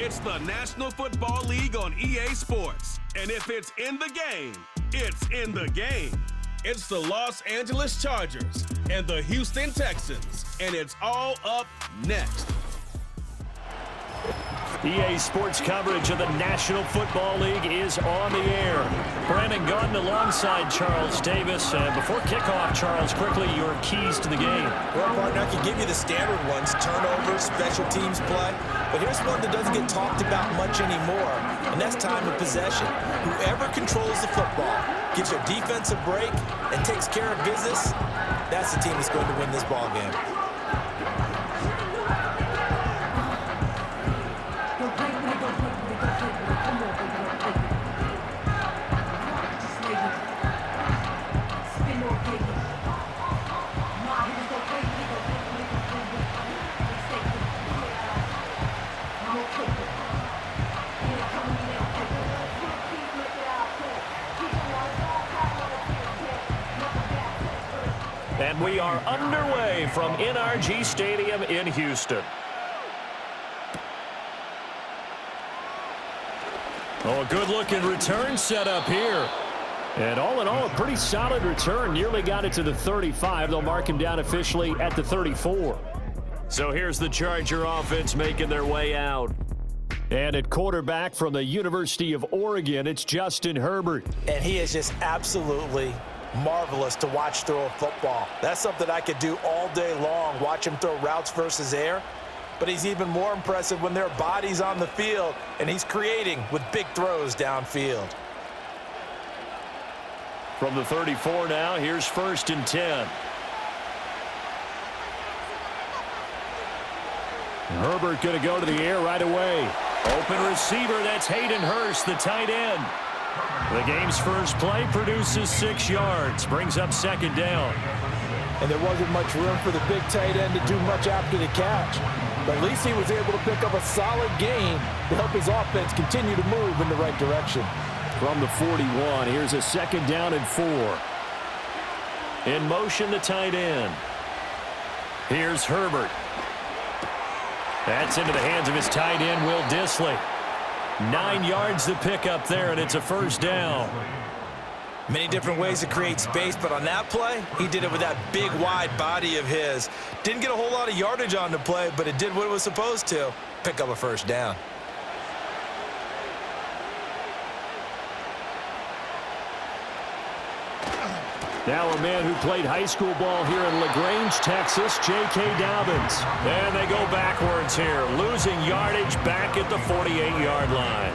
It's the National Football League on EA Sports. And if it's in the game, it's in the game. It's the Los Angeles Chargers and the Houston Texans. And it's all up next. EA Sports coverage of the National Football League is on the air. Brandon Gordon alongside Charles Davis. And before kickoff, Charles, quickly your keys to the game. Well, partner, I can give you the standard ones, turnovers, special teams play. But here's one that doesn't get talked about much anymore, and that's time of possession. Whoever controls the football, gives your defense a break, and takes care of business, that's the team that's going to win this ball game. And we are underway from NRG Stadium in Houston. Oh, a good-looking return set up here. And all in all, a pretty solid return. Nearly got it to the 35. They'll mark him down officially at the 34. So here's the Charger offense making their way out. And at quarterback from the University of Oregon, it's Justin Herbert. And he is just absolutely marvelous to watch throw a football. That's something I could do all day long, watch him throw routes versus air. But he's even more impressive when there are bodies on the field, and he's creating with big throws downfield. From the 34 now, here's 1st and 10. Herbert going to go to the air right away. Open receiver, that's Hayden Hurst, the tight end. The game's first play produces 6 yards, brings up 2nd down. And there wasn't much room for the big tight end to do much after the catch. But at least he was able to pick up a solid gain to help his offense continue to move in the right direction. From the 41, here's a 2nd down and 4. In motion, the tight end. Here's Herbert. That's into the hands of his tight end, Will Dissly. 9 yards to pick up there, and it's a 1st down. Many different ways to create space, but on that play, he did it with that big, wide body of his. Didn't get a whole lot of yardage on the play, but it did what it was supposed to, pick up a 1st down. Now a man who played high school ball here in LaGrange, Texas, J.K. Dobbins. And they go backwards here, losing yardage back at the 48-yard line.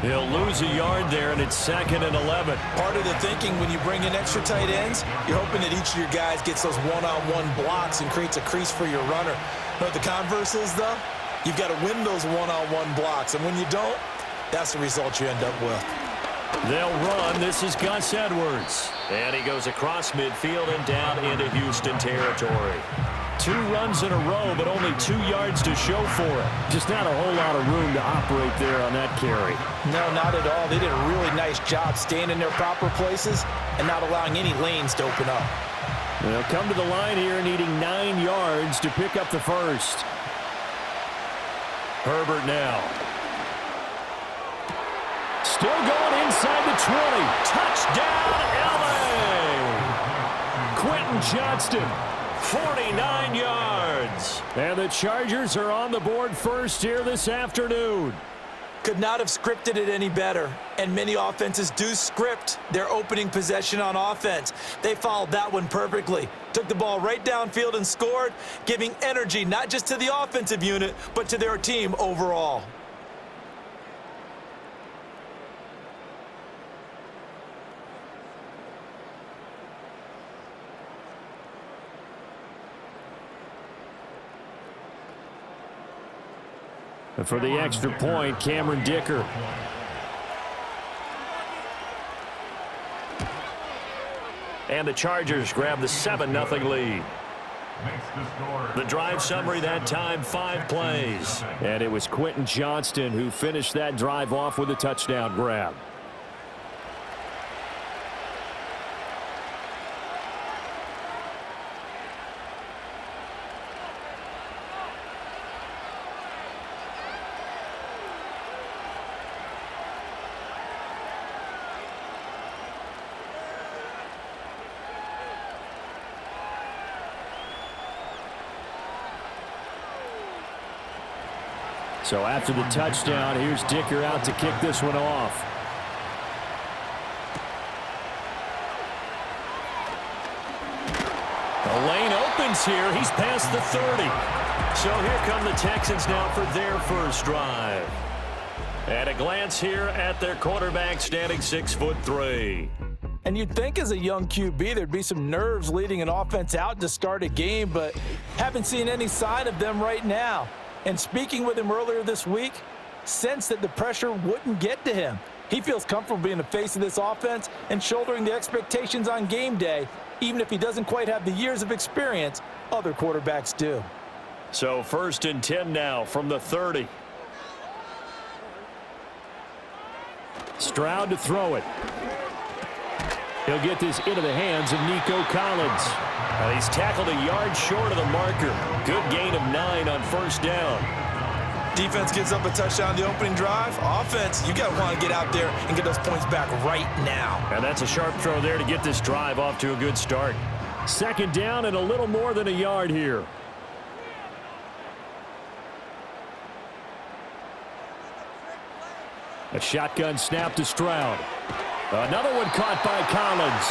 He'll lose a yard there, and it's 2nd and 11. Part of the thinking when you bring in extra tight ends, you're hoping that each of your guys gets those one-on-one blocks and creates a crease for your runner. You know what the converse is, though? You've got to win those one-on-one blocks, and when you don't, that's the result you end up with. They'll run. This is Gus Edwards. And he goes across midfield and down into Houston territory. 2 runs in a row, but only 2 yards to show for it. Just not a whole lot of room to operate there on that carry. No, not at all. They did a really nice job staying in their proper places and not allowing any lanes to open up. They'll come to the line here needing 9 yards to pick up the 1st. Herbert now. Still going inside the 20. Touchdown, L.A. Quentin Johnston, 49 yards. And the Chargers are on the board first here this afternoon. Could not have scripted it any better. And many offenses do script their opening possession on offense. They followed that one perfectly. Took the ball right downfield and scored, giving energy not just to the offensive unit, but to their team overall. For the extra point, Cameron Dicker. And the Chargers grab the 7-0 lead. The drive summary that time, 5 plays. And it was Quentin Johnston who finished that drive off with a touchdown grab. So after the touchdown, here's Dicker out to kick this one off. The lane opens here. He's past the 30. So here come the Texans now for their first drive. At a glance here at their quarterback, standing 6'3". And you'd think as a young QB there'd be some nerves leading an offense out to start a game, but haven't seen any sign of them right now. And speaking with him earlier this week, sensed that the pressure wouldn't get to him. He feels comfortable being the face of this offense and shouldering the expectations on game day, even if he doesn't quite have the years of experience other quarterbacks do. So 1st and 10 now from the 30. Stroud to throw it. He'll get this into the hands of Nico Collins. He's tackled a yard short of the marker. Good gain of 9 on 1st down. Defense gives up a touchdown the opening drive. Offense, you got to want to get out there and get those points back right now. And that's a sharp throw there to get this drive off to a good start. 2nd down and a little more than a yard here. A shotgun snap to Stroud. Another one caught by Collins.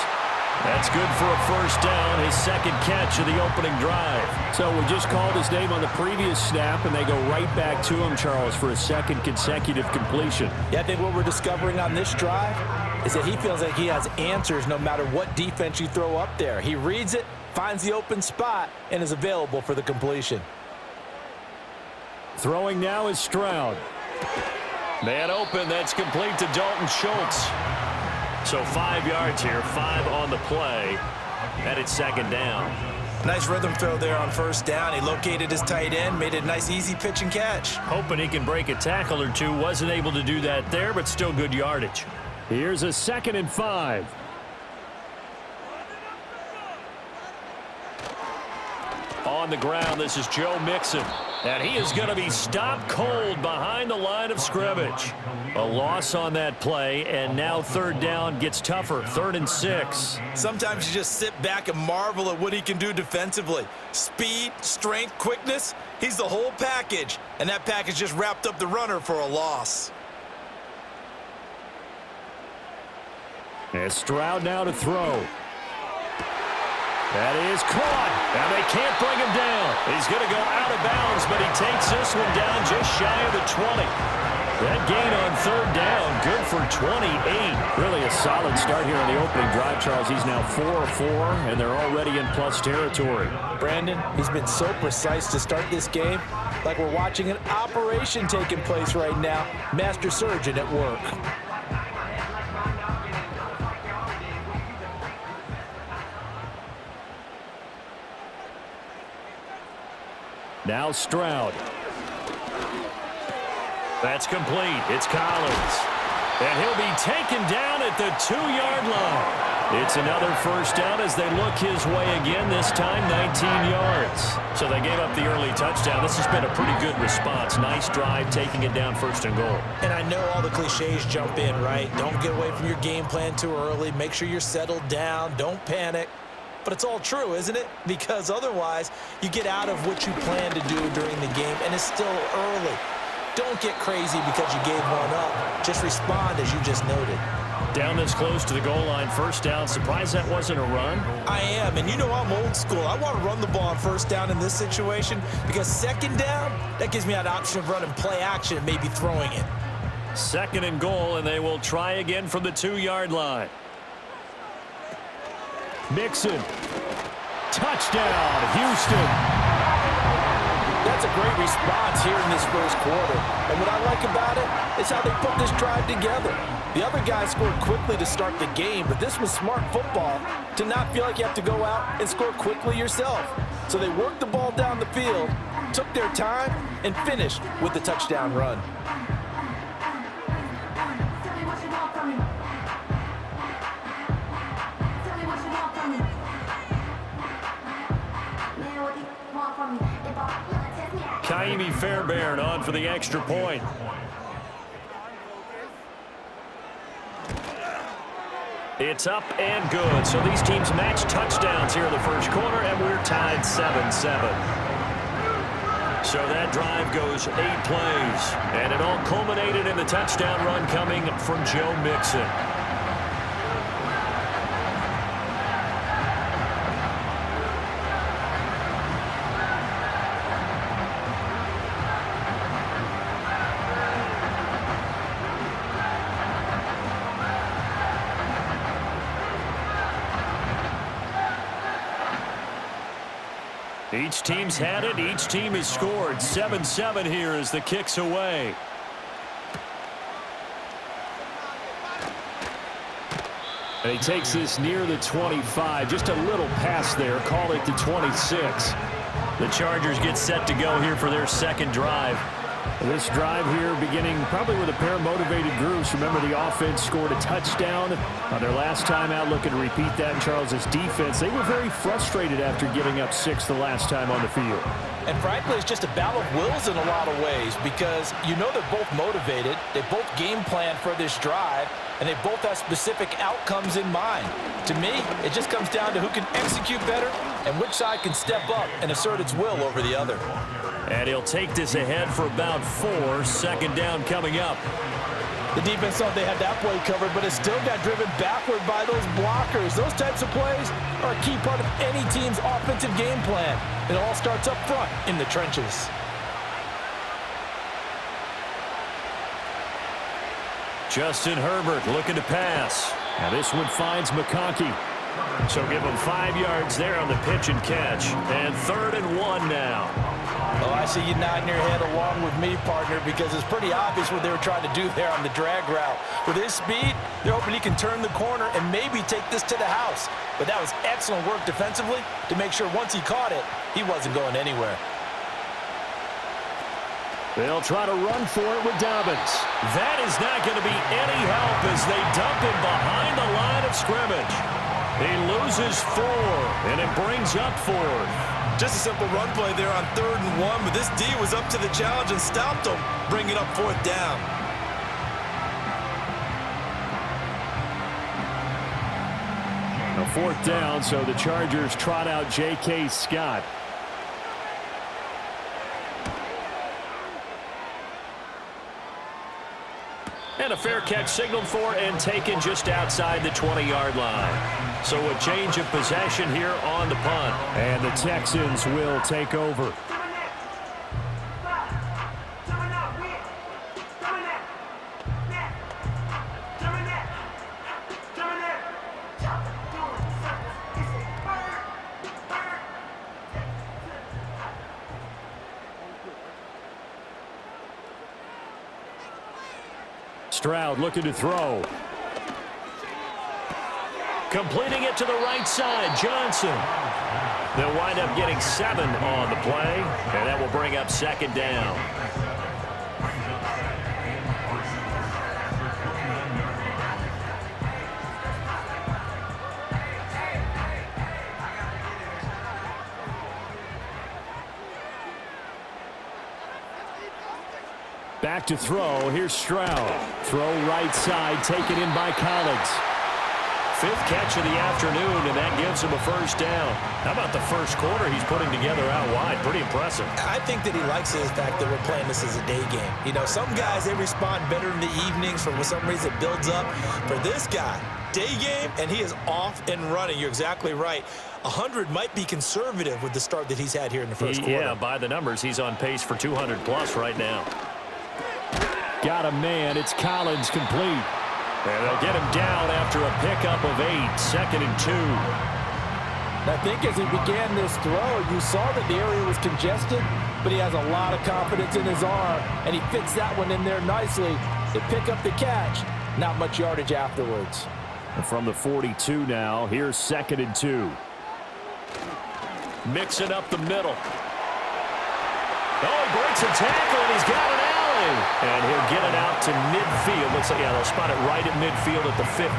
That's good for a 1st down, his 2nd catch of the opening drive. So we just called his name on the previous snap, and they go right back to him, Charles, for a 2nd consecutive completion. Yeah, I think what we're discovering on this drive is that he feels like he has answers no matter what defense you throw up there. He reads it, finds the open spot, and is available for the completion. Throwing now is Stroud. Man open, that's complete to Dalton Schultz. So 5 yards here, 5 on the play, and it's 2nd down. Nice rhythm throw there on 1st down. He located his tight end, made it a nice easy pitch and catch. Hoping he can break a tackle or two. Wasn't able to do that there, but still good yardage. Here's a 2nd and 5. On the ground, this is Joe Mixon. And he is going to be stopped cold behind the line of scrimmage. A loss on that play, and now 3rd down gets tougher. 3rd and 6. Sometimes you just sit back and marvel at what he can do defensively. Speed, strength, quickness, he's the whole package. And that package just wrapped up the runner for a loss. And Stroud now to throw. That is caught. Now they can't bring him down. He's going to go out of bounds, but he takes this one down just shy of the 20. That gain on 3rd down, good for 28. Really a solid start here on the opening drive, Charles. He's now 4 of 4, and they're already in plus territory. Brandon, he's been so precise to start this game, like we're watching an operation taking place right now. Master surgeon at work. Now Stroud. That's complete. It's Collins. And he'll be taken down at the 2-yard line. It's another 1st down as they look his way again, this time 19 yards. So they gave up the early touchdown. This has been a pretty good response. Nice drive, taking it down 1st and goal. And I know all the cliches jump in, right? Don't get away from your game plan too early. Make sure you're settled down. Don't panic. But it's all true, isn't it? Because otherwise, you get out of what you plan to do during the game, and it's still early. Don't get crazy because you gave one up. Just respond as you just noted. Down this close to the goal line, 1st down. Surprised that wasn't a run? I am, and you know I'm old school. I want to run the ball on 1st down in this situation because 2nd down, that gives me an option of running play action and maybe throwing it. 2nd and goal, and they will try again from the 2-yard line. Mixon. Touchdown, Houston. That's a great response here in this 1st quarter. And what I like about it is how they put this drive together. The other guys scored quickly to start the game, but this was smart football to not feel like you have to go out and score quickly yourself. So they worked the ball down the field, took their time, and finished with the touchdown run. Kaimi Fairbairn on for the extra point. It's up and good. So these teams match touchdowns here in the 1st quarter, and we're tied 7-7. So that drive goes 8 plays, and it all culminated in the touchdown run coming from Joe Mixon. Each team's had it. Each team has scored. 7-7 here as the kick's away. And he takes this near the 25. Just a little pass there. Call it the 26. The Chargers get set to go here for their second drive. This drive here beginning probably with a pair of motivated groups. Remember, the offense scored a touchdown on their last time out, looking to repeat that in Charles' defense. They were very frustrated after giving up 6 the last time on the field. And frankly, it's just a battle of wills in a lot of ways because you know they're both motivated. They both game plan for this drive, and they both have specific outcomes in mind. To me, it just comes down to who can execute better and which side can step up and assert its will over the other. And he'll take this ahead for about 4. Second down coming up. The defense thought they had that play covered, but it still got driven backward by those blockers. Those types of plays are a key part of any team's offensive game plan. It all starts up front in the trenches. Justin Herbert looking to pass. Now this one finds McConkey. So give him 5 yards there on the pitch and catch. And 3rd and 1 now. Oh, I see you nodding your head along with me, partner, because it's pretty obvious what they were trying to do there on the drag route. With his speed, they're hoping he can turn the corner and maybe take this to the house. But that was excellent work defensively to make sure once he caught it, he wasn't going anywhere. They'll try to run for it with Dobbins. That is not going to be any help as they dump him behind the line of scrimmage. He loses 4, and it brings up 4th. Just a simple run play there on 3rd and 1, but this D was up to the challenge and stopped him, bringing up 4th down. A 4th down, so the Chargers trot out J.K. Scott. And a fair catch signaled for and taken just outside the 20-yard line. So a change of possession here on the punt. And the Texans will take over. Stroud looking to throw. Completing it to the right side, Johnson. They'll wind up getting 7 on the play, and that will bring up 2nd down. Back to throw. Here's Stroud. Throw right side, taken in by Collins. 5th catch of the afternoon, and that gives him a 1st down. How about the first quarter he's putting together out wide? Pretty impressive. I think that he likes the fact that we're playing this as a day game. You know, some guys, they respond better in the evenings. For some reason, it builds up. For this guy, day game, and he is off and running. You're exactly right. 100 might be conservative with the start that he's had here in the first quarter. Yeah, by the numbers, he's on pace for 200-plus right now. Got a man. It's Collins complete. And they'll get him down after a pickup of 8. 2nd and 2. I think as he began this throw, you saw that the area was congested, but he has a lot of confidence in his arm, and he fits that one in there nicely to pick up the catch. Not much yardage afterwards. And from the 42 now, here's 2nd and 2. Mixing up the middle. Oh, he breaks a tackle, and he's got an alley. And he'll get it out to midfield. Looks like, yeah, they'll spot it right at midfield at the 50.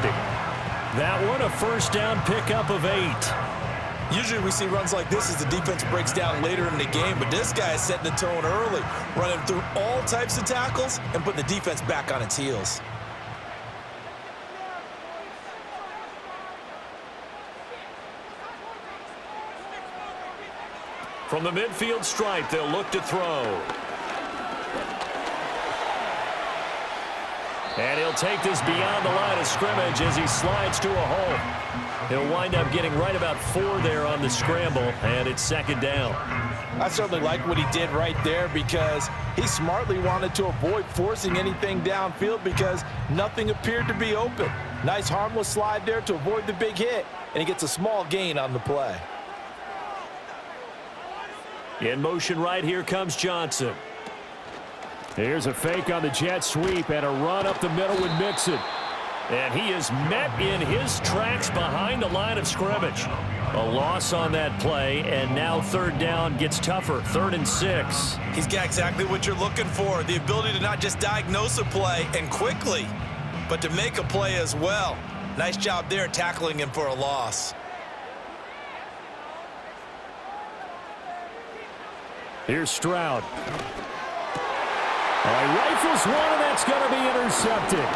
That one, a 1st down pickup of 8. Usually we see runs like this as the defense breaks down later in the game, but this guy is setting the tone early, running through all types of tackles and putting the defense back on its heels. From the midfield stripe, they'll look to throw. And he'll take this beyond the line of scrimmage as he slides to a hole. He'll wind up getting right about 4 there on the scramble, and it's second down. I certainly like what he did right there because he smartly wanted to avoid forcing anything downfield because nothing appeared to be open. Nice harmless slide there to avoid the big hit, and he gets a small gain on the play. In motion right here comes Johnson. Here's a fake on the jet sweep and a run up the middle with Mixon. And he is met in his tracks behind the line of scrimmage. A loss on that play, and now third down gets tougher. 3rd and 6. He's got exactly what you're looking for, the ability to not just diagnose a play and quickly, but to make a play as well. Nice job there tackling him for a loss. Here's Stroud. Rifles one, and that's going to be intercepted.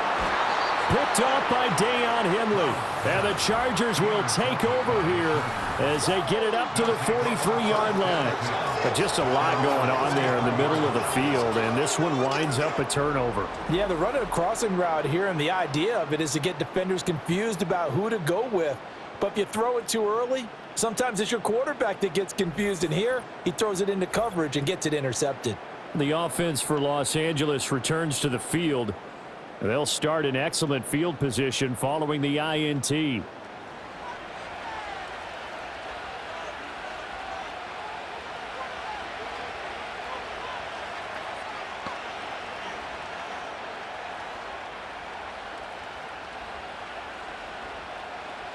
Picked off by Deion Henley. And the Chargers will take over here as they get it up to the 43-yard line. But just a lot going on there in the middle of the field, and this one winds up a turnover. Yeah, they're running a crossing route here, and the idea of it is to get defenders confused about who to go with. But if you throw it too early, sometimes it's your quarterback that gets confused, and here he throws it into coverage and gets it intercepted. The offense for Los Angeles returns to the field. They'll start in excellent field position following the INT.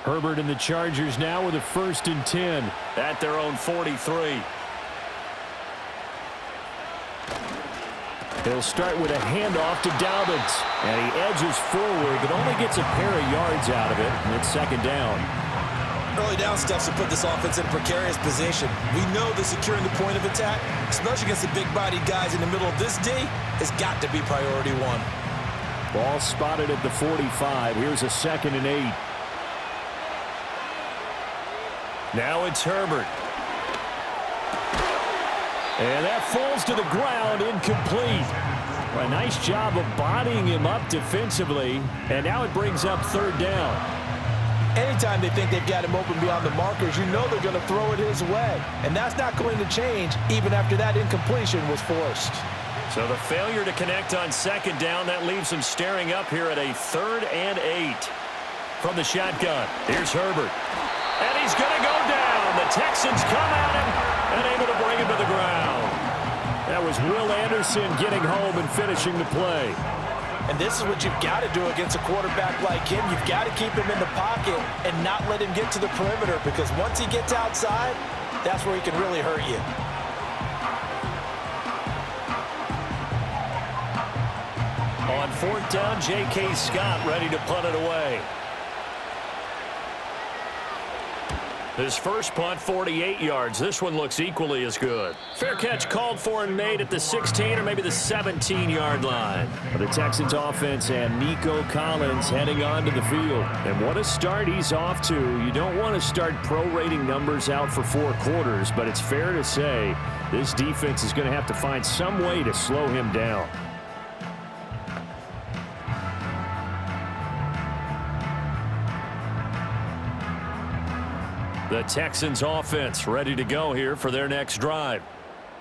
Herbert and the Chargers now with a 1st and 10 at their own 43. He'll start with a handoff to Dobbins, and he edges forward, but only gets a pair of yards out of it, and it's second down. Early down steps to put this offense in a precarious position. We know that securing the point of attack, especially against the big-bodied guys in the middle of this D, has got to be priority one. Ball spotted at the 45. Here's a 2nd and 8. Now it's Herbert. And that falls to the ground, incomplete. A nice job of bodying him up defensively, and now it brings up 3rd down. Anytime they think they've got him open beyond the markers, you know they're going to throw it his way. And that's not going to change even after that incompletion was forced. So the failure to connect on 2nd down, that leaves him staring up here at a 3rd and 8. From the shotgun, here's Herbert. And he's going to go down. The Texans come at him and able to bring him to the ground. That was Will Anderson getting home and finishing the play. And this is what you've got to do against a quarterback like him. You've got to keep him in the pocket and not let him get to the perimeter, because once he gets outside, that's where he can really hurt you. On 4th down, J.K. Scott ready to punt it away. His first punt, 48 yards. This one looks equally as good. Fair catch called for and made at the 16 or maybe the 17-yard line. The Texans offense and Nico Collins heading onto the field. And what a start he's off to. You don't want to start prorating numbers out for 4 quarters, but it's fair to say this defense is going to have to find some way to slow him down. The Texans offense ready to go here for their next drive.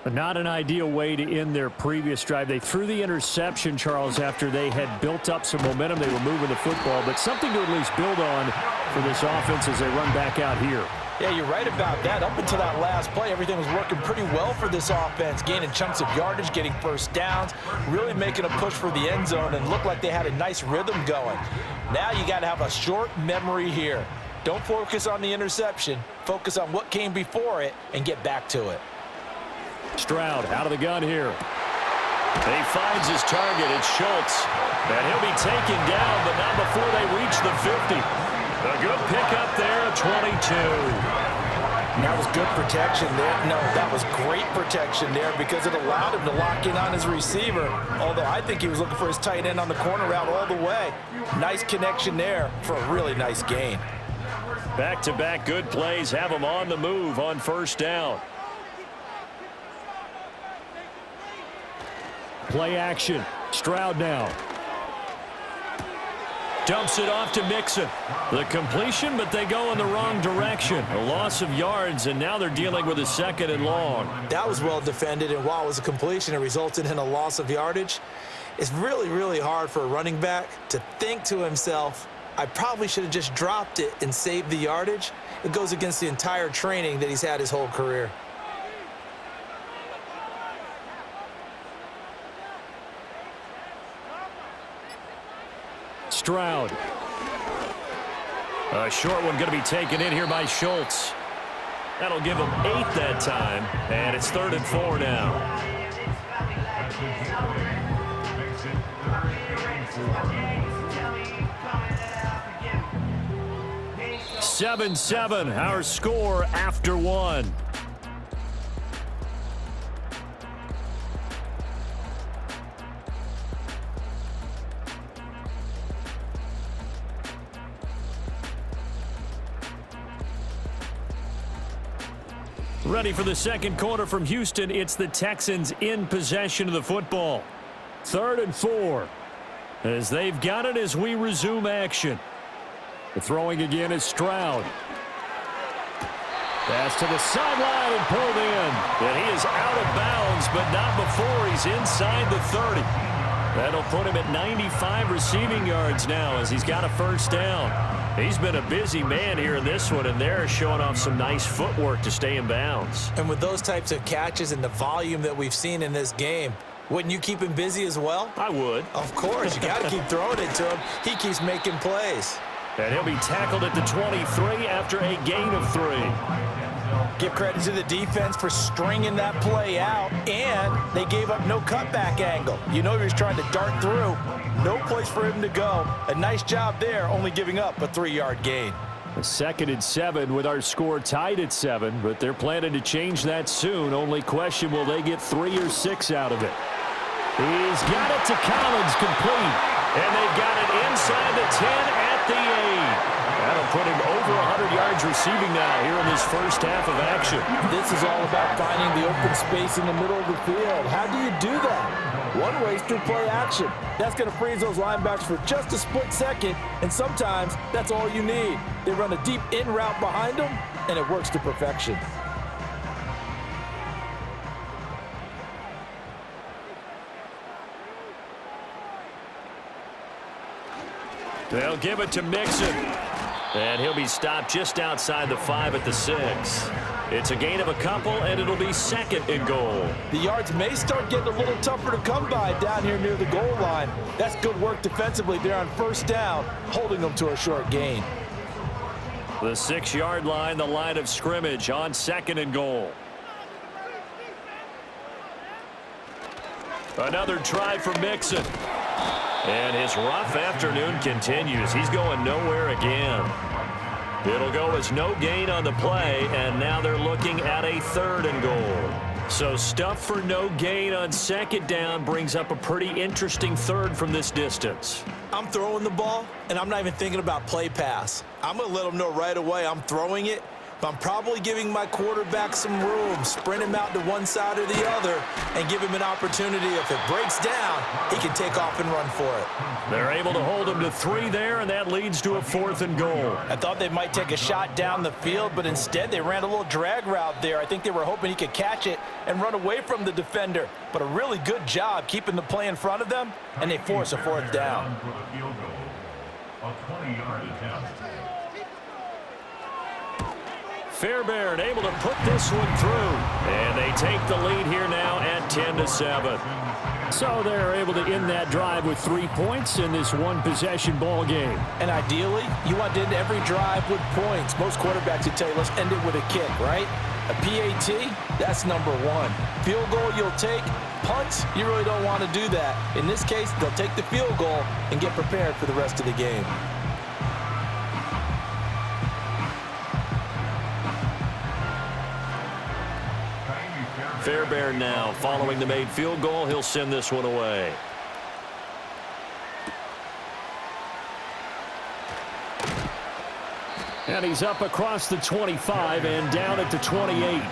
But not an ideal way to end their previous drive. They threw the interception, Charles, after they had built up some momentum. They were moving the football, but something to at least build on for this offense as they run back out here. Yeah, you're right about that. Up until that last play, everything was working pretty well for this offense, gaining chunks of yardage, getting first downs, really making a push for the end zone, and looked like they had a nice rhythm going. Now you got to have a short memory here. Don't focus on the interception. Focus on what came before it and get back to it. Stroud out of the gun here. And he finds his target. It's Schultz. And he'll be taken down, but not before they reach the 50. A good pickup there at 22. That was good protection there. No, that was great protection there because it allowed him to lock in on his receiver. Although I think he was looking for his tight end on the corner route all the way. Nice connection there for a really nice gain. Back-to-back good plays have him on the move on first down. Play action. Stroud now. Dumps it off to Mixon. The completion, but they go in the wrong direction. A loss of yards, and now they're dealing with a 2nd and long. That was well defended, and while it was a completion, it resulted in a loss of yardage. It's really, really hard for a running back to think to himself, I probably should have just dropped it and saved the yardage. It goes against the entire training that he's had his whole career. Stroud. A short one going to be taken in here by Schultz. That'll give him 8 that time, and it's 3rd and 4 now. 7-7, our score after 1. Ready for the second quarter from Houston. It's the Texans in possession of the football. 3rd and 4. As they've got it as we resume action. The throwing again is Stroud. Pass to the sideline and pulled in. And he is out of bounds, but not before he's inside the 30. That'll put him at 95 receiving yards now as he's got a 1st down. He's been a busy man here in this one, and they're showing off some nice footwork to stay in bounds. And with those types of catches and the volume that we've seen in this game, wouldn't you keep him busy as well? I would. Of course. You got to keep throwing it to him. He keeps making plays. And he'll be tackled at the 23 after a gain of 3. Give credit to the defense for stringing that play out, and they gave up no cutback angle. You know he was trying to dart through. No place for him to go. A nice job there, only giving up a 3-yard gain. A 2nd and 7 with our score tied at 7, but they're planning to change that soon. Only question, will they get 3 or 6 out of it? He's got it to Collins, complete. And they've got it inside the 10 at the 8. That'll put him over 100 yards receiving now here in this first half of action. This is all about finding the open space in the middle of the field. How do you do that? One way is through play action. That's going to freeze those linebackers for just a split second, and sometimes that's all you need. They run a deep in route behind them, and it works to perfection. They'll give it to Mixon. And he'll be stopped just outside the 5 at the 6. It's a gain of a couple, and it'll be 2nd and goal. The yards may start getting a little tougher to come by down here near the goal line. That's good work defensively there on 1st down, holding them to a short gain. The 6-yard line, the line of scrimmage on 2nd and goal. Another try for Mixon. And his rough afternoon continues. He's going nowhere again. It'll go as no gain on the play, and now they're looking at a 3rd and goal. So stuff for no gain on 2nd down brings up a pretty interesting 3rd from this distance. I'm throwing the ball, and I'm not even thinking about play pass. I'm going to let them know right away I'm throwing it, but I'm probably giving my quarterback some room, sprint him out to one side or the other, and give him an opportunity. If it breaks down, he can take off and run for it. They're able to hold him to 3 there, and that leads to a 4th and goal. I thought they might take a shot down the field, but instead they ran a little drag route there. I think they were hoping he could catch it and run away from the defender. But a really good job keeping the play in front of them, and they force a 4th down. Fairbairn able to put this one through. And they take the lead here now at 10-7. So they're able to end that drive with 3 points in this one-possession ball game. And ideally, you want to end every drive with points. Most quarterbacks would tell you, let's end it with a kick, right? A PAT, that's number 1. Field goal you'll take. Punts, you really don't want to do that. In this case, they'll take the field goal and get prepared for the rest of the game. Fairbairn now following the made field goal. He'll send this one away. And he's up across the 25 and down at the 28.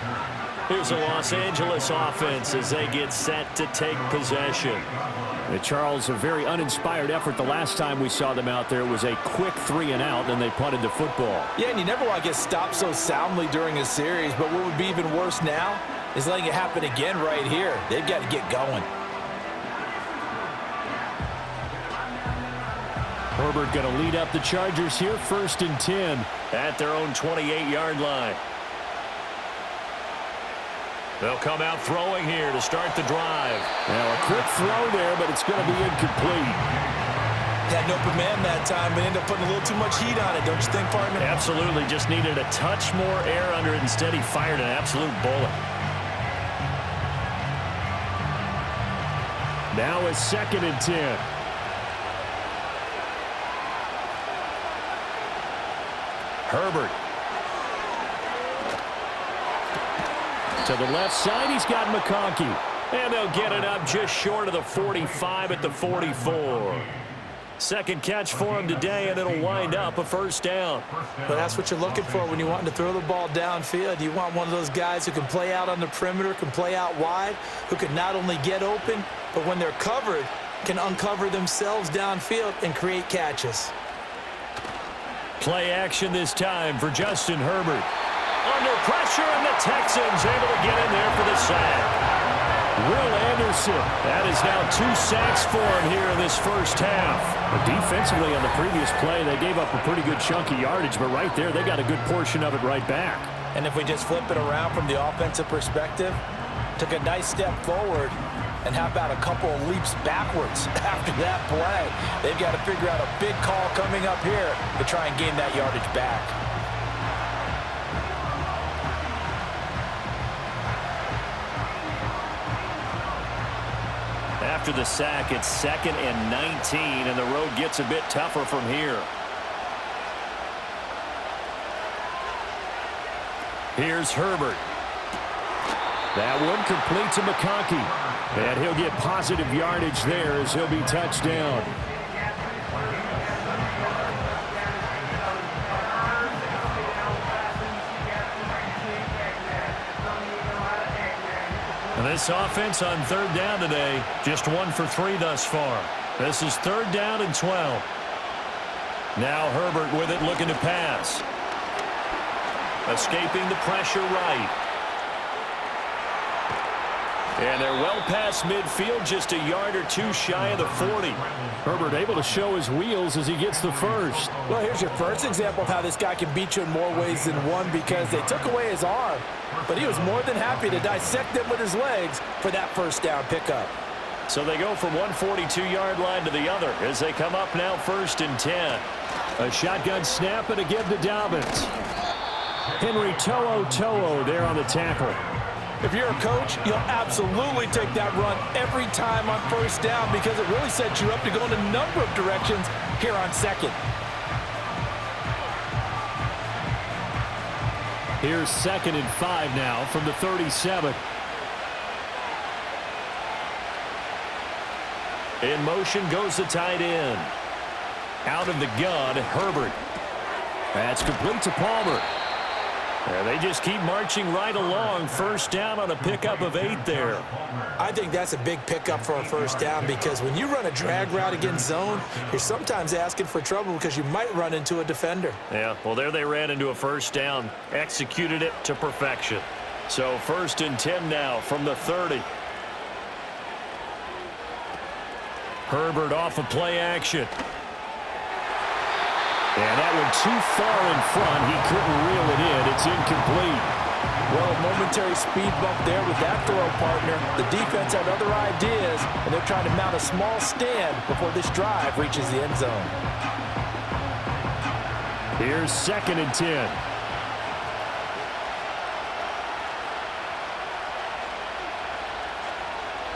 Here's a Los Angeles offense as they get set to take possession. Charles, a very uninspired effort the last time we saw them out there. It was a quick 3-and-out, then they punted the football. Yeah, and you never want to get stopped so soundly during a series, but what would be even worse now is letting it happen again right here. They've got to get going. Herbert going to lead up the Chargers here, 1st and 10 at their own 28-yard line. They'll come out throwing here to start the drive. Now a quick throw there, but it's going to be incomplete. Had an open man that time, but ended up putting a little too much heat on it, don't you think, partner? Absolutely, just needed a touch more air under it. Instead, he fired an absolute bullet. Now it's 2nd and 10. Herbert. To the left side, he's got McConkey. And they'll get it up just short of the 45 at the 44. Second catch for him today, and it'll wind up a 1st down. But that's what you're looking for when you want to throw the ball downfield. You want one of those guys who can play out on the perimeter, can play out wide, who can not only get open, but when they're covered, can uncover themselves downfield and create catches. Play action this time for Justin Herbert. Under pressure, and the Texans able to get in there for the sack. Will Anderson, that is now 2 sacks for him here in this first half. But defensively on the previous play, they gave up a pretty good chunk of yardage, but right there, they got a good portion of it right back. And if we just flip it around from the offensive perspective, took a nice step forward, and how about a couple of leaps backwards after that play? They've got to figure out a big call coming up here to try and gain that yardage back. After the sack, it's 2nd and 19, and the road gets a bit tougher from here. Here's Herbert. That one complete to McConkey. And he'll get positive yardage there as he'll be touched down. And this offense on 3rd down today, just 1 for 3 thus far. This is 3rd down and 12. Now Herbert with it, looking to pass. Escaping the pressure right. And they're well past midfield, just a yard or 2 shy of the 40. Herbert able to show his wheels as he gets the first. Well, here's your first example of how this guy can beat you in more ways than one, because they took away his arm, but he was more than happy to dissect it with his legs for that 1st down pickup. So they go from one 42-yard line to the other as they come up now 1st and 10. A shotgun snap and a give to Dobbins. Henry To'o there on the tackle. If you're a coach, you'll absolutely take that run every time on 1st down, because it really sets you up to go in a number of directions here on 2nd. Here's 2nd and 5 now from the 37. In motion goes the tight end. Out of the gun, Herbert. That's complete to Palmer. And they just keep marching right along. 1st down on a pickup of 8 there. I think that's a big pickup for a 1st down, because when you run a drag route against zone, you're sometimes asking for trouble because you might run into a defender. Yeah, well, there they ran into a 1st down. Executed it to perfection. So 1st and 10 now from the 30. Herbert off of play action. And that one too far in front. He couldn't reel it in. It's incomplete. Well, a momentary speed bump there with that throw, partner. The defense had other ideas, and they're trying to mount a small stand before this drive reaches the end zone. Here's 2nd and 10.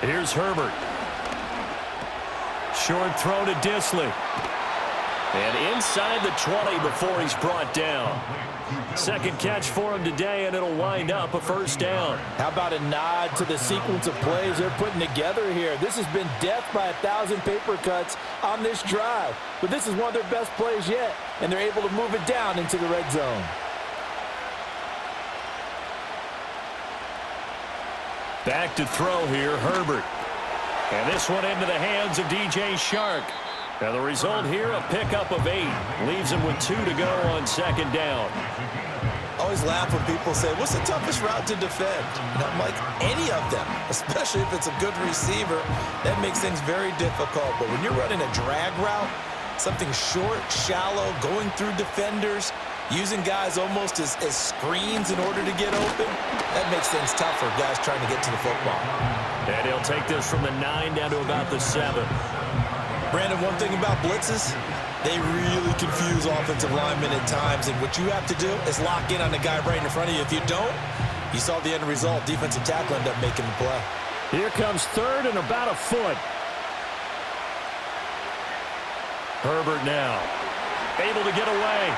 Here's Herbert. Short throw to Disley. And inside the 20 before he's brought down. 2nd catch for him today, and it'll wind up a 1st down. How about a nod to the sequence of plays they're putting together here? This has been death by 1,000 paper cuts on this drive. But this is one of their best plays yet, and they're able to move it down into the red zone. Back to throw here, Herbert. And this one into the hands of DJ Shark. And the result here, a pickup of 8. Leaves him with 2 to go on second down. Always laugh when people say, what's the toughest route to defend? And I'm like, any of them, especially if it's a good receiver. That makes things very difficult. But when you're running a drag route, something short, shallow, going through defenders, using guys almost as screens in order to get open, that makes things tough for guys trying to get to the football. And he'll take this from the 9 down to about the 7. Brandon, one thing about blitzes, they really confuse offensive linemen at times, and what you have to do is lock in on the guy right in front of you. If you don't, you saw the end result. Defensive tackle ended up making the play. Here comes 3rd and about a foot. Herbert now, able to get away.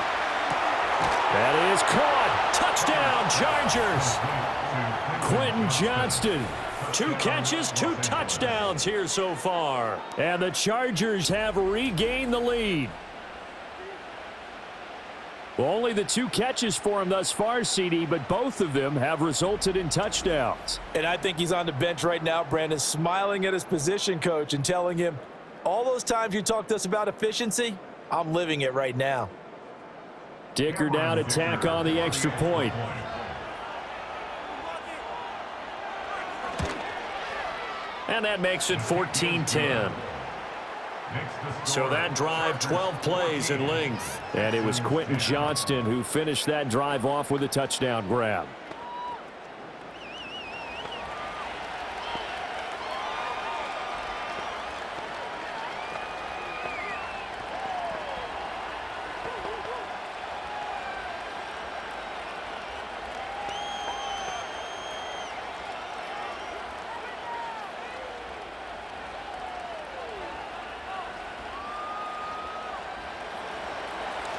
That is caught. Touchdown, Chargers. Quentin Johnston. 2 catches, 2 touchdowns here so far. And the Chargers have regained the lead. Well, only the 2 catches for him thus far, CD, but both of them have resulted in touchdowns. And I think he's on the bench right now, Brandon, smiling at his position coach and telling him, all those times you talked to us about efficiency, I'm living it right now. Dicker down to tack on the extra point. And that makes it 14-10. So that drive, 12 plays in length. And it was Quentin Johnston who finished that drive off with a touchdown grab.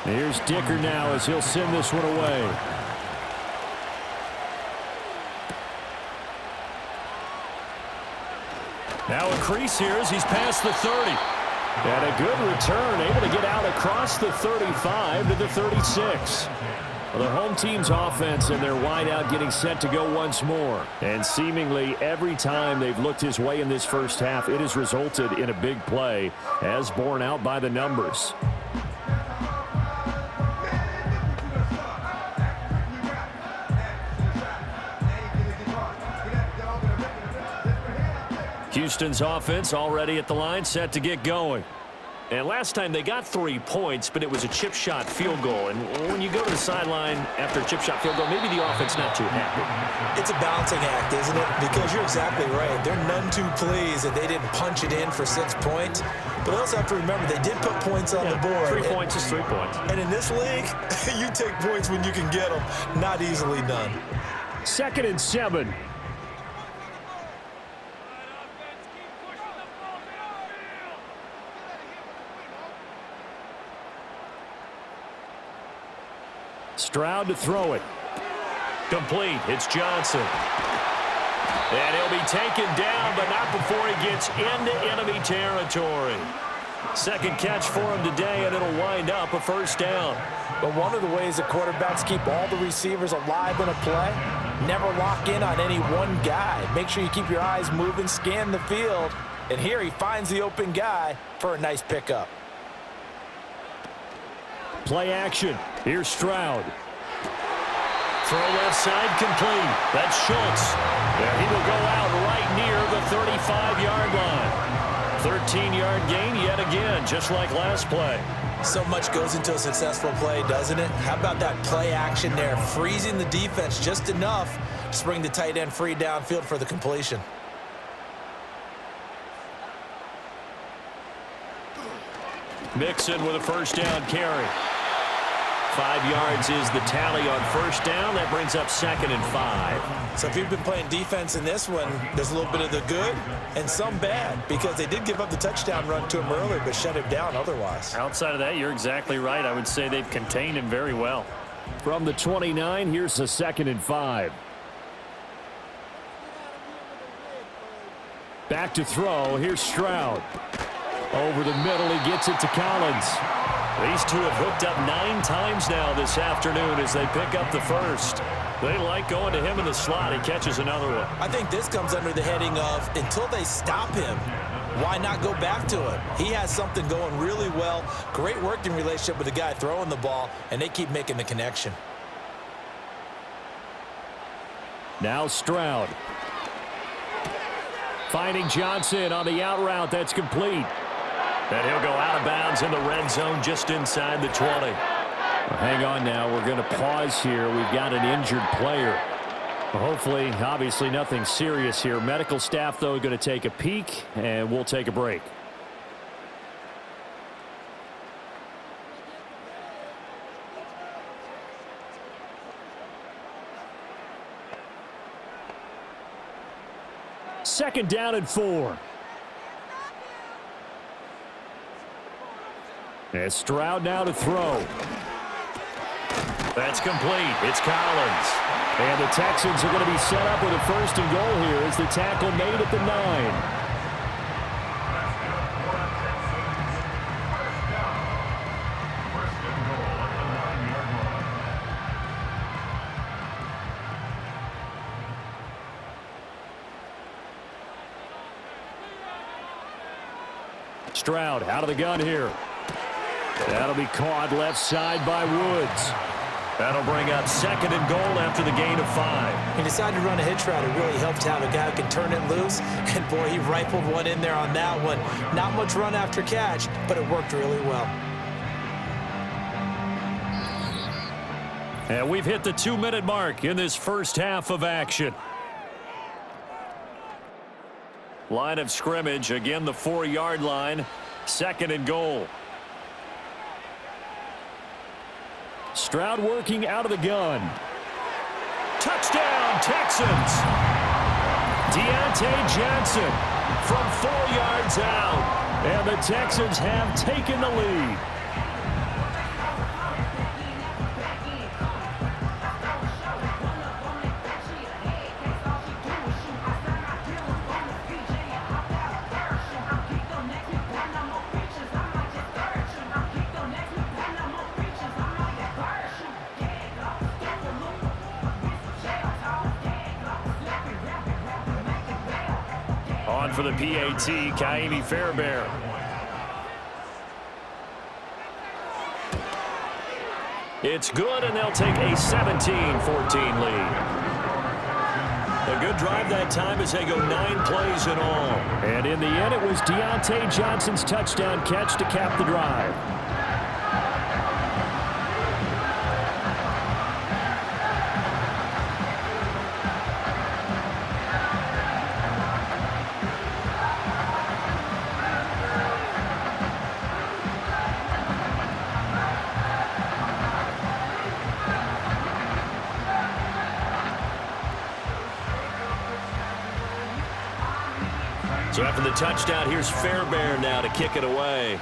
Here's Dicker now as he'll send this one away. Now a crease here as he's past the 30. And a good return, able to get out across the 35 to the 36. Well, the home team's offense and their wideout getting set to go once more. And seemingly every time they've looked his way in this first half, it has resulted in a big play, as borne out by the numbers. Houston's offense already at the line, set to get going. And last time they got 3 points, but it was a chip shot field goal. And when you go to the sideline after a chip shot field goal, maybe the offense not too happy. It's a balancing act, isn't it? Because you're exactly right. They're none too pleased that they didn't punch it in for 6 points. But also have to remember, they did put points on the board. 3 points is 3 points. And in this league, you take points when you can get them. Not easily done. 2nd and 7. Stroud to throw it. Complete. It's Johnson. And he'll be taken down, but not before he gets into enemy territory. 2nd catch for him today, and it'll wind up a 1st down. But one of the ways that quarterbacks keep all the receivers alive in a play, never lock in on any one guy. Make sure you keep your eyes moving, scan the field. And here he finds the open guy for a nice pickup. Play action. Here's Stroud. Throw left side complete. That's Schultz. And he will go out right near the 35-yard line. 13-yard gain yet again, just like last play. So much goes into a successful play, doesn't it? How about that play action there? Freezing the defense just enough to bring the tight end free downfield for the completion. Mixon with a 1st down carry. 5 yards is the tally on 1st down. That brings up 2nd and 5. So if you've been playing defense in this one, there's a little bit of the good and some bad, because they did give up the touchdown run to him earlier, but shut him down otherwise. Outside of that, you're exactly right. I would say they've contained him very well. From the 29, here's the 2nd and 5. Back to throw. Here's Stroud. Over the middle, he gets it to Collins. These two have hooked up 9 times now this afternoon as they pick up the first. They like going to him in the slot. He catches another one. I think this comes under the heading of until they stop him, why not go back to it? He has something going really well. Great working relationship with the guy throwing the ball, and they keep making the connection. Now Stroud. Finding Johnson on the out route. That's complete. And he'll go out of bounds in the red zone just inside the 20. Well, hang on now. We're going to pause here. We've got an injured player. Well, hopefully, obviously nothing serious here. Medical staff, though, going to take a peek, and we'll take a break. Second down and 4. And Stroud now to throw. That's complete. It's Collins. And the Texans are going to be set up with a first and goal here as the tackle made at the 9. Stroud out of the gun here. That'll be caught left side by Woods. That'll bring up second and goal after the gain of 5. He decided to run a hitch route. It really helped to have a guy who can turn it loose. And, boy, he rifled one in there on that one. Not much run after catch, but it worked really well. And we've hit the 2-minute mark in this first half of action. Line of scrimmage, again the 4-yard line. Second and goal. Stroud working out of the gun. Touchdown, Texans! Deontay Johnson from 4 yards out. And the Texans have taken the lead. On for the PAT, Kaimi Fairbairn. It's good, and they'll take a 17-14 lead. A good drive that time as they go 9 plays in all. And in the end, it was Deontay Johnson's touchdown catch to cap the drive. So after the touchdown, here's Fairbairn now to kick it away.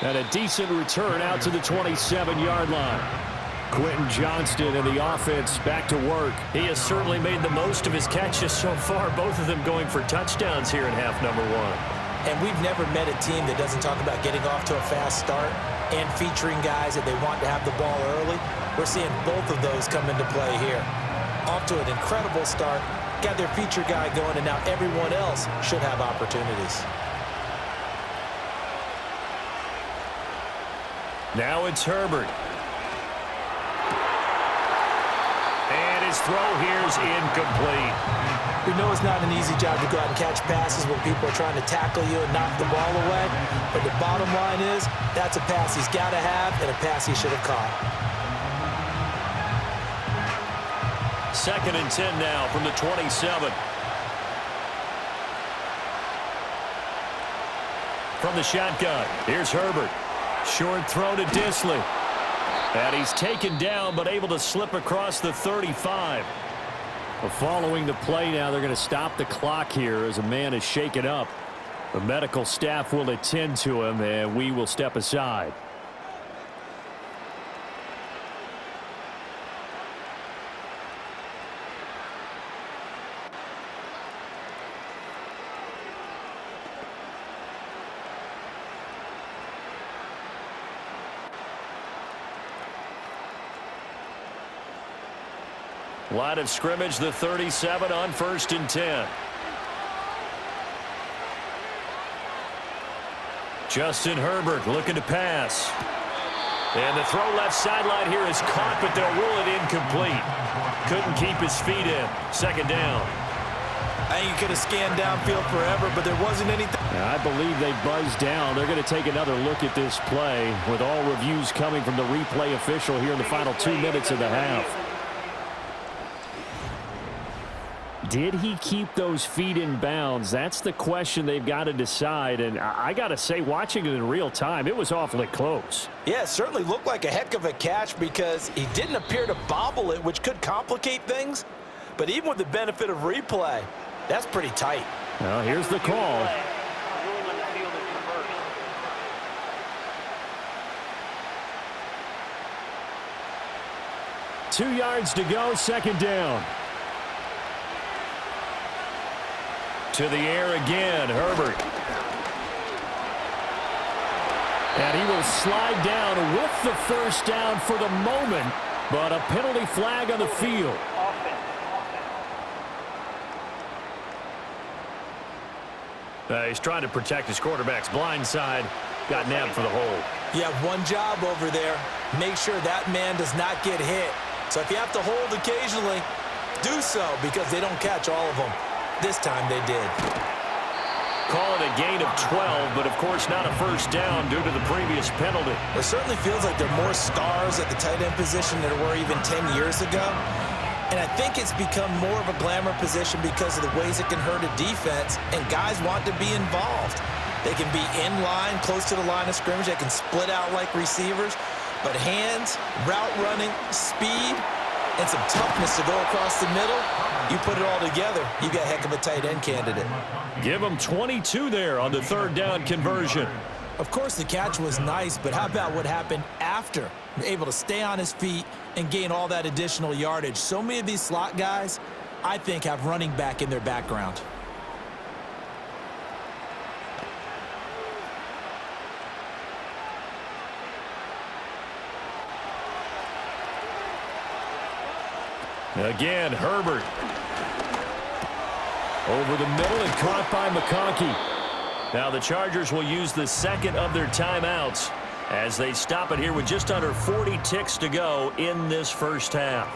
And a decent return out to the 27-yard line. Quentin Johnston and the offense back to work. He has certainly made the most of his catches so far, both of them going for touchdowns here in half number 1. And we've never met a team that doesn't talk about getting off to a fast start and featuring guys that they want to have the ball early. We're seeing both of those come into play here. Off to an incredible start, got their feature guy going, and now everyone else should have opportunities. Now it's Herbert. And his throw here's incomplete. We know it's not an easy job to go out and catch passes when people are trying to tackle you and knock the ball away. But the bottom line is, that's a pass he's got to have and a pass he should have caught. Second and 10 now from the 27. From the shotgun, here's Herbert. Short throw to Disley. And he's taken down but able to slip across the 35. Well, following the play now, they're going to stop the clock here as a man is shaken up. The medical staff will attend to him, and we will step aside. Line of scrimmage, the 37 on 1st and 10. Justin Herbert looking to pass. And the throw left sideline here is caught, but they'll rule it incomplete. Couldn't keep his feet in. 2nd down. I think you could have scanned downfield forever, but there wasn't anything. I believe they buzzed down. They're going to take another look at this play with all reviews coming from the replay official here in the final 2 minutes of the half. Did he keep those feet in bounds? That's the question they've got to decide. And I got to say, watching it in real time, it was awfully close. Yeah, it certainly looked like a heck of a catch because he didn't appear to bobble it, which could complicate things. But even with the benefit of replay, that's pretty tight. Well, here's the call. Two yards to go, 2nd down. To the air again, Herbert. And he will slide down with the 1st down for the moment, but a penalty flag on the field. He's trying to protect his quarterback's blind side. Got nabbed for the hold. You have one job over there. Make sure that man does not get hit. So if you have to hold occasionally, do so because they don't catch all of them. This time they did. Call it a gain of 12, but of course not a 1st down due to the previous penalty. It certainly feels like there are more stars at the tight end position than there were even 10 years ago. And I think it's become more of a glamour position because of the ways it can hurt a defense, and guys want to be involved. They can be in line, close to the line of scrimmage. They can split out like receivers. But hands, route running, speed, and some toughness to go across the middle, you put it all together, you got a heck of a tight end candidate. Give him 22 there on the 3rd down conversion. Of course, the catch was nice, but how about what happened after? Able to stay on his feet and gain all that additional yardage. So many of these slot guys, I think, have running back in their background. Again, Herbert. Over the middle and caught by McConkey. Now the Chargers will use the 2nd of their timeouts as they stop it here with just under 40 ticks to go in this 1st half.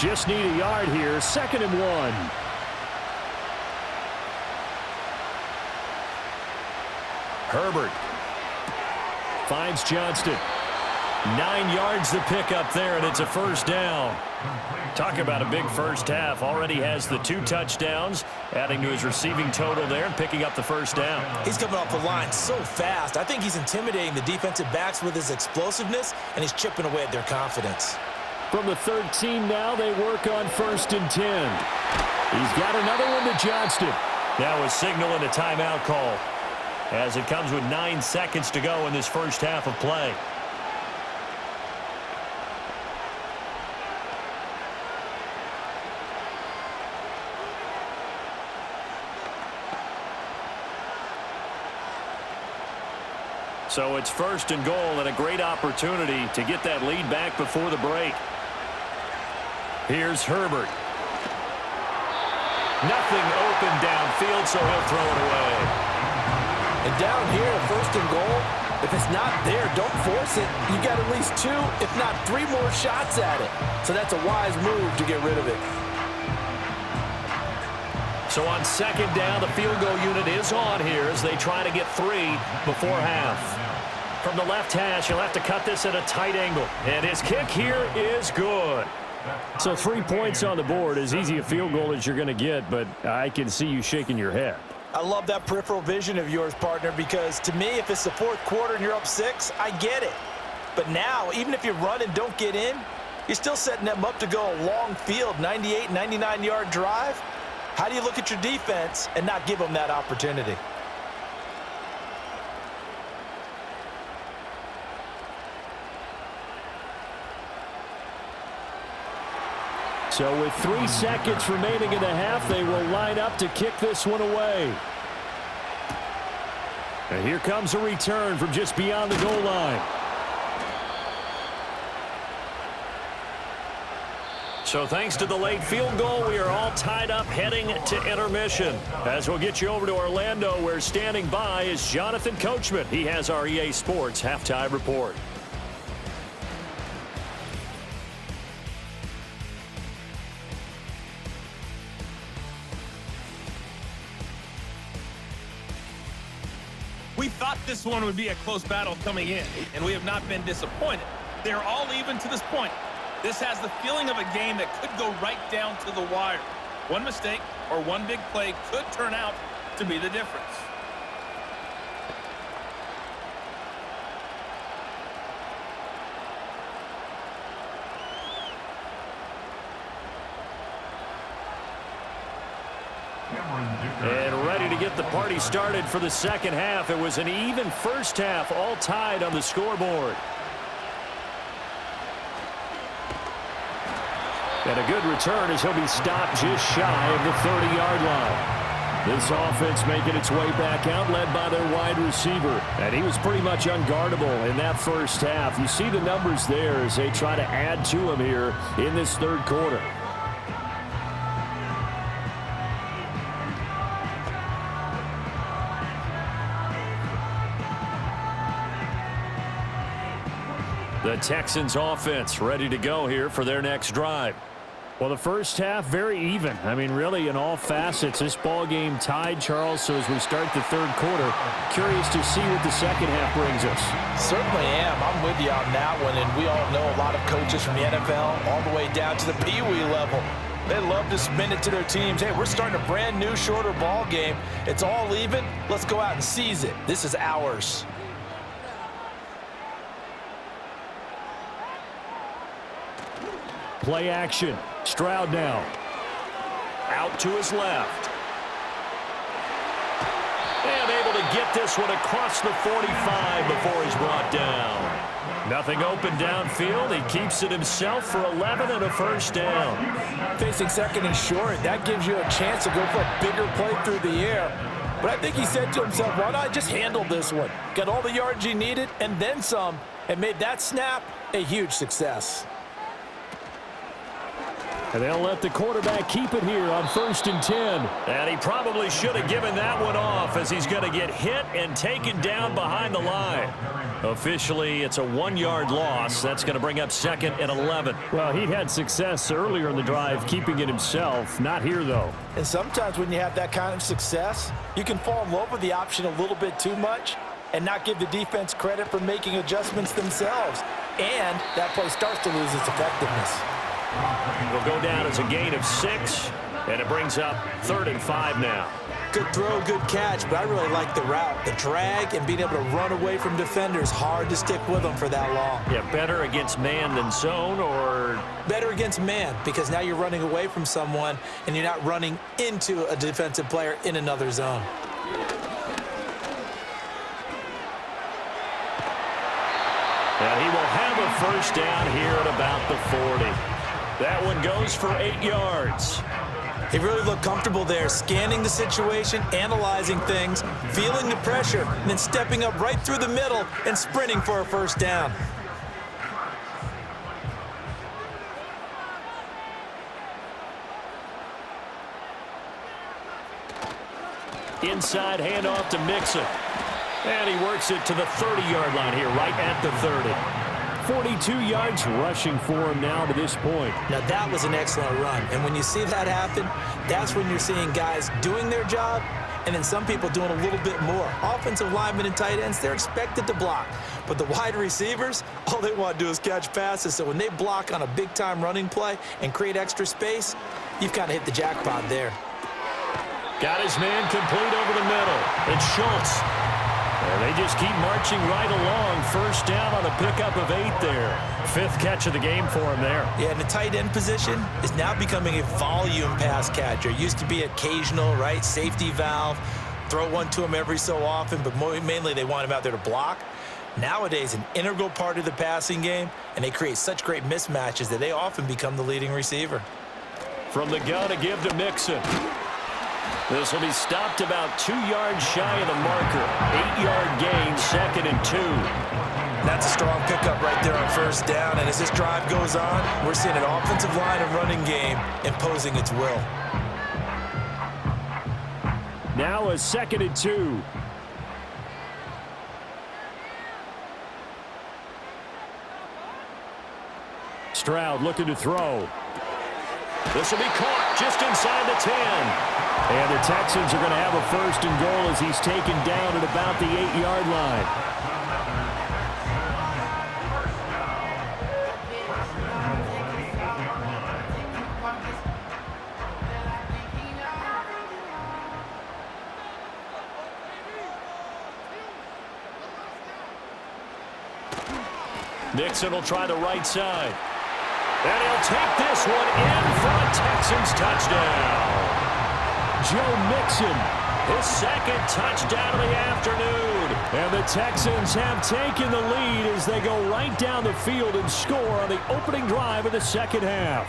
Just need a yard here. 2nd and 1. Herbert finds Johnston. 9 yards to pick up there, and it's a 1st down. Talk about a big 1st half. Already has the 2 touchdowns, adding to his receiving total there and picking up the 1st down. He's coming off the line so fast. I think he's intimidating the defensive backs with his explosiveness, and he's chipping away at their confidence. From the 13 now, they work on 1st and 10. He's got another one to Johnston. Now a signal and a timeout call, as it comes with 9 seconds to go in this 1st half of play. So it's 1st and goal and a great opportunity to get that lead back before the break. Here's Herbert. Nothing open downfield, so he'll throw it away. And down here, 1st and goal, if it's not there, don't force it. You got at least 2, if not 3 more shots at it. So that's a wise move to get rid of it. So on 2nd down, the field goal unit is on here as they try to get 3 before half. From the left hash, he'll have to cut this at a tight angle. And his kick here is good. So 3 points on the board, as easy a field goal as you're going to get, but I can see you shaking your head. I love that peripheral vision of yours, partner, because to me, if it's the 4th quarter and you're up 6, I get it. But now, even if you run and don't get in, you're still setting them up to go a long field, 98, 99-yard drive. How do you look at your defense and not give them that opportunity? So with 3 seconds remaining in the half, they will line up to kick this one away. And here comes a return from just beyond the goal line. So thanks to the late field goal, we are all tied up heading to intermission. As we'll get you over to Orlando, where standing by is Jonathan Coachman. He has our EA Sports halftime report. We thought this one would be a close battle coming in, and we have not been disappointed. They're all even to this point. This has the feeling of a game that could go right down to the wire. One mistake or one big play could turn out to be the difference. And ready to get the party started for the second half. It was an even first half, all tied on the scoreboard. And a good return as he'll be stopped just shy of the 30-yard line. This offense making its way back out, led by their wide receiver. And he was pretty much unguardable in that first half. You see the numbers there as they try to add to him here in this third quarter. The Texans offense ready to go here for their next drive. Well, the first half, very even. I mean, really, in all facets, this ball game tied, Charles. So as we start the third quarter, curious to see what the second half brings us. Certainly am. I'm with you on that one, and we all know a lot of coaches from the NFL all the way down to the Pee Wee level. They love to spin it to their teams. Hey, we're starting a brand new, shorter ball game. It's all even. Let's go out and seize it. This is ours. Play action. Stroud now. Out to his left. And able to get this one across the 45 before he's brought down. Nothing open downfield. He keeps it himself for 11 and a first down. Facing second and short, that gives you a chance to go for a bigger play through the air. But I think he said to himself, why not just handle this one? Got all the yards he needed and then some, and made that snap a huge success. And they'll let the quarterback keep it here on 1st and 10. And he probably should have given that one off, as he's going to get hit and taken down behind the line. Officially, it's a 1-yard loss. That's going to bring up 2nd and 11. Well, he'd had success earlier in the drive keeping it himself. Not here, though. And sometimes when you have that kind of success, you can fall in love with the option a little bit too much and not give the defense credit for making adjustments themselves. And that play starts to lose its effectiveness. It'll go down as a gain of 6, and it brings up 3rd and 5 now. Good throw, good catch, but I really like the route. The drag and being able to run away from defenders, hard to stick with them for that long. Yeah, better against man than zone, or? Better against man, because now you're running away from someone and you're not running into a defensive player in another zone. And he will have a first down here at about the 40. That one goes for 8 yards. He really looked comfortable there, scanning the situation, analyzing things, feeling the pressure, and then stepping up right through the middle and sprinting for a first down. Inside handoff to Mixon. And he works it to the 30-yard line here, right at the 30. 42 yards rushing for him now to this point. Now that was an excellent run, and when you see that happen, that's when you're seeing guys doing their job and then some people doing a little bit more. Offensive linemen and tight ends, they're expected to block, but the wide receivers, all they want to do is catch passes. So when they block on a big-time running play and create extra space, you've kind of hit the jackpot there. Got his man complete over the middle. It's Schultz. And they just keep marching right along. First down on a pickup of 8 there. 5th catch of the game for him there. Yeah, and the tight end position is now becoming a volume pass catcher. Used to be occasional, right? Safety valve. Throw one to him every so often, but mainly they want him out there to block. Nowadays, an integral part of the passing game, and they create such great mismatches that they often become the leading receiver. From the gun to give to Mixon. This will be stopped about 2 yards shy of the marker. 8-yard gain, 2nd and 2. That's a strong pickup right there on first down. And as this drive goes on, we're seeing an offensive line and running game imposing its will. Now a 2nd and 2. Stroud looking to throw. This will be caught just inside the 10. And the Texans are going to have a 1st and goal as he's taken down at about the 8-yard line. Mixon will try the right side. And he'll take this one in for a Texans touchdown. Joe Mixon, his 2nd touchdown of the afternoon. And the Texans have taken the lead as they go right down the field and score on the opening drive of the 2nd half.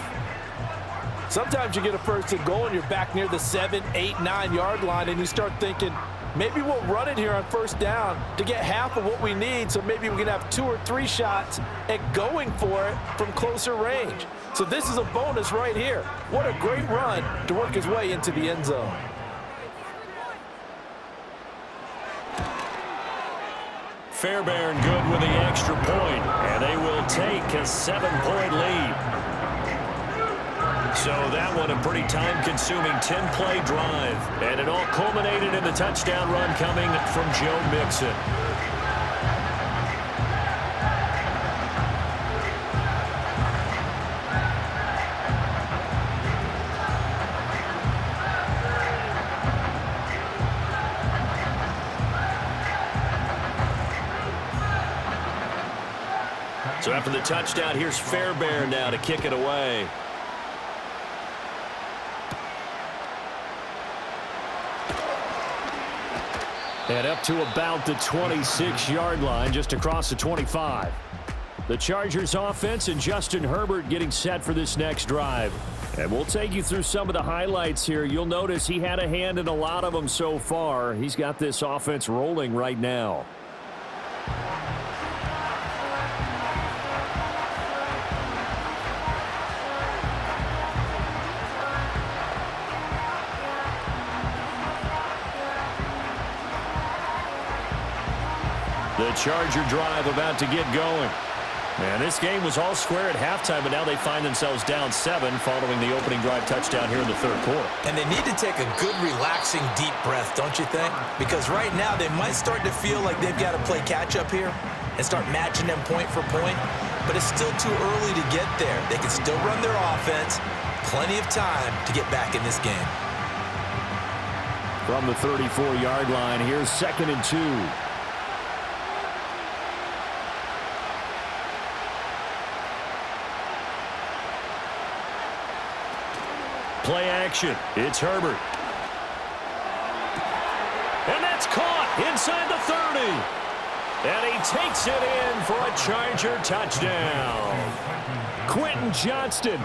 Sometimes you get a 1st and goal and you're back near the 7, 8, 9-yard line and you start thinking, maybe we'll run it here on 1st down to get half of what we need, so maybe we can have 2 or 3 shots at going for it from closer range. So this is a bonus right here. What a great run to work his way into the end zone. Fairbairn good with the extra point, and they will take a 7-point lead. So that one a pretty time-consuming 10-play drive. And it all culminated in the touchdown run coming from Joe Mixon. So after the touchdown, here's Fairbairn now to kick it away. And up to about the 26-yard line, just across the 25. The Chargers offense and Justin Herbert getting set for this next drive. And we'll take you through some of the highlights here. You'll notice he had a hand in a lot of them so far. He's got this offense rolling right now. The Charger drive about to get going. And this game was all square at halftime, but now they find themselves down 7 following the opening drive touchdown here in the 3rd quarter. And they need to take a good, relaxing, deep breath, don't you think? Because right now they might start to feel like they've got to play catch-up here and start matching them point for point. But it's still too early to get there. They can still run their offense. Plenty of time to get back in this game. From the 34-yard line, here's 2nd and 2. Play action. It's Herbert. And that's caught inside the 30. And he takes it in for a Charger touchdown. Quentin Johnston,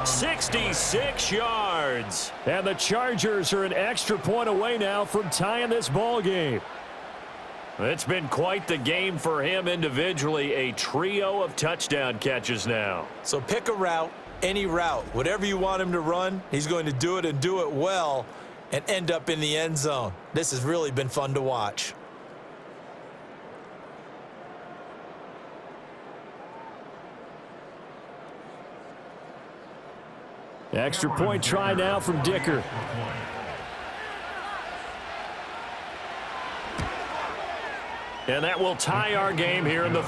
66 yards. And the Chargers are an extra point away now from tying this ball game. It's been quite the game for him individually. A trio of touchdown catches now. So pick a route. Any route, whatever you want him to run, he's going to do it and do it well and end up in the end zone. This has really been fun to watch. Extra point try now from Dicker. And that will tie our game here in the